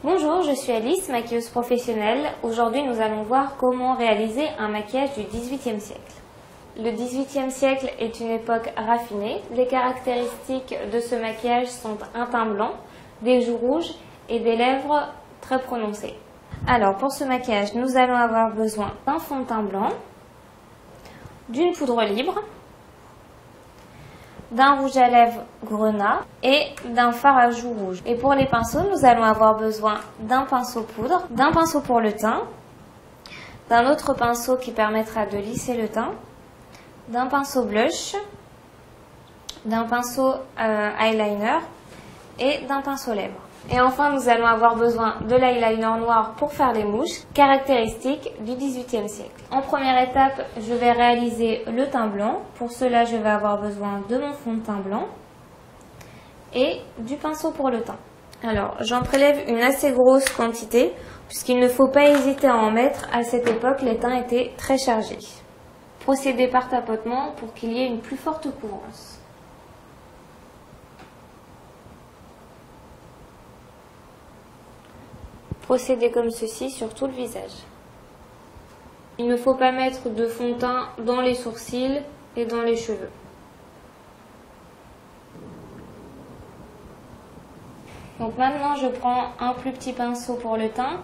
Bonjour, je suis Alice, maquilleuse professionnelle. Aujourd'hui, nous allons voir comment réaliser un maquillage du XVIIIe siècle. Le XVIIIe siècle est une époque raffinée. Les caractéristiques de ce maquillage sont un teint blanc, des joues rouges et des lèvres très prononcées. Alors, pour ce maquillage, nous allons avoir besoin d'un fond de teint blanc, d'une poudre libre, d'un rouge à lèvres grenat et d'un fard à joues rouges. Et pour les pinceaux, nous allons avoir besoin d'un pinceau poudre, d'un pinceau pour le teint, d'un autre pinceau qui permettra de lisser le teint, d'un pinceau blush, d'un pinceau eyeliner et d'un pinceau lèvres. Et enfin, nous allons avoir besoin de l'eyeliner noir pour faire les mouches, caractéristique du XVIIIe siècle. En première étape, je vais réaliser le teint blanc. Pour cela, je vais avoir besoin de mon fond de teint blanc et du pinceau pour le teint. Alors, j'en prélève une assez grosse quantité, puisqu'il ne faut pas hésiter à en mettre. À cette époque, les teints étaient très chargés. Procédez par tapotement pour qu'il y ait une plus forte couvrance. Procédez comme ceci sur tout le visage. Il ne faut pas mettre de fond de teint dans les sourcils et dans les cheveux. Donc maintenant, je prends un plus petit pinceau pour le teint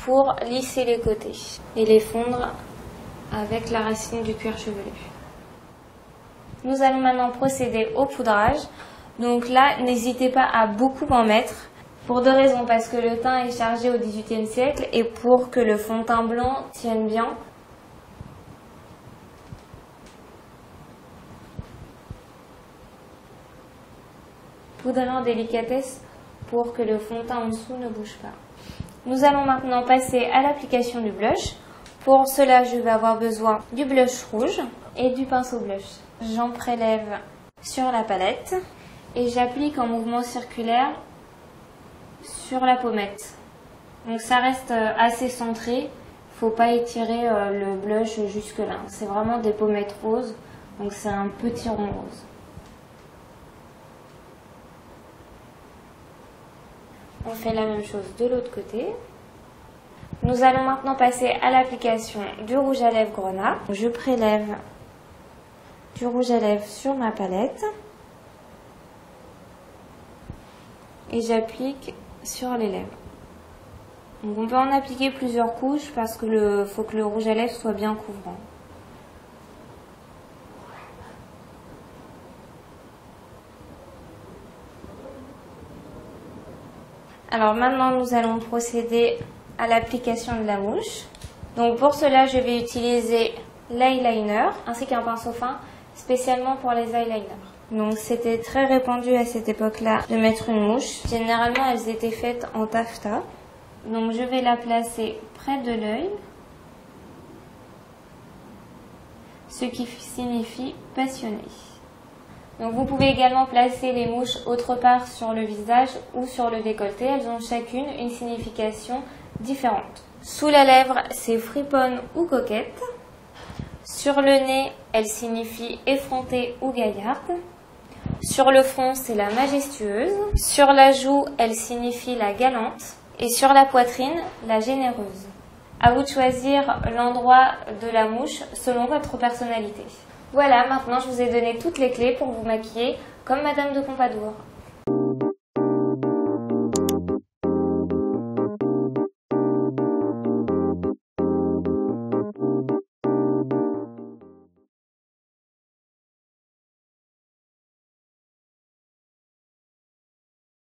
pour lisser les côtés et les fondre avec la racine du cuir chevelu. Nous allons maintenant procéder au poudrage. Donc là, n'hésitez pas à beaucoup en mettre. Pour deux raisons, parce que le teint est chargé au XVIIIe siècle et pour que le fond de teint blanc tienne bien. Poudrez en délicatesse pour que le fond de teint en dessous ne bouge pas. Nous allons maintenant passer à l'application du blush. Pour cela, je vais avoir besoin du blush rouge et du pinceau blush. J'en prélève sur la palette et j'applique en mouvement circulaire sur la pommette. Donc ça reste assez centré, il ne faut pas étirer le blush jusque là. C'est vraiment des pommettes roses, donc c'est un petit rond rose. On fait la même chose de l'autre côté. Nous allons maintenant passer à l'application du rouge à lèvres grenat. Je prélève du rouge à lèvres sur ma palette et j'applique sur les lèvres. Donc on peut en appliquer plusieurs couches parce que faut que le rouge à lèvres soit bien couvrant. Alors maintenant, nous allons procéder à l'application de la mouche. Donc pour cela, je vais utiliser l'eyeliner ainsi qu'un pinceau fin spécialement pour les eyeliners. Donc c'était très répandu à cette époque-là de mettre une mouche. Généralement, elles étaient faites en taffetas. Donc je vais la placer près de l'œil, ce qui signifie passionné. Donc vous pouvez également placer les mouches autre part sur le visage ou sur le décolleté. Elles ont chacune une signification différente. Sous la lèvre, c'est friponne ou coquette. Sur le nez, elle signifie effrontée ou gaillarde. Sur le front, c'est la majestueuse. Sur la joue, elle signifie la galante. Et sur la poitrine, la généreuse. À vous de choisir l'endroit de la mouche selon votre personnalité. Voilà, maintenant je vous ai donné toutes les clés pour vous maquiller comme Madame de Pompadour.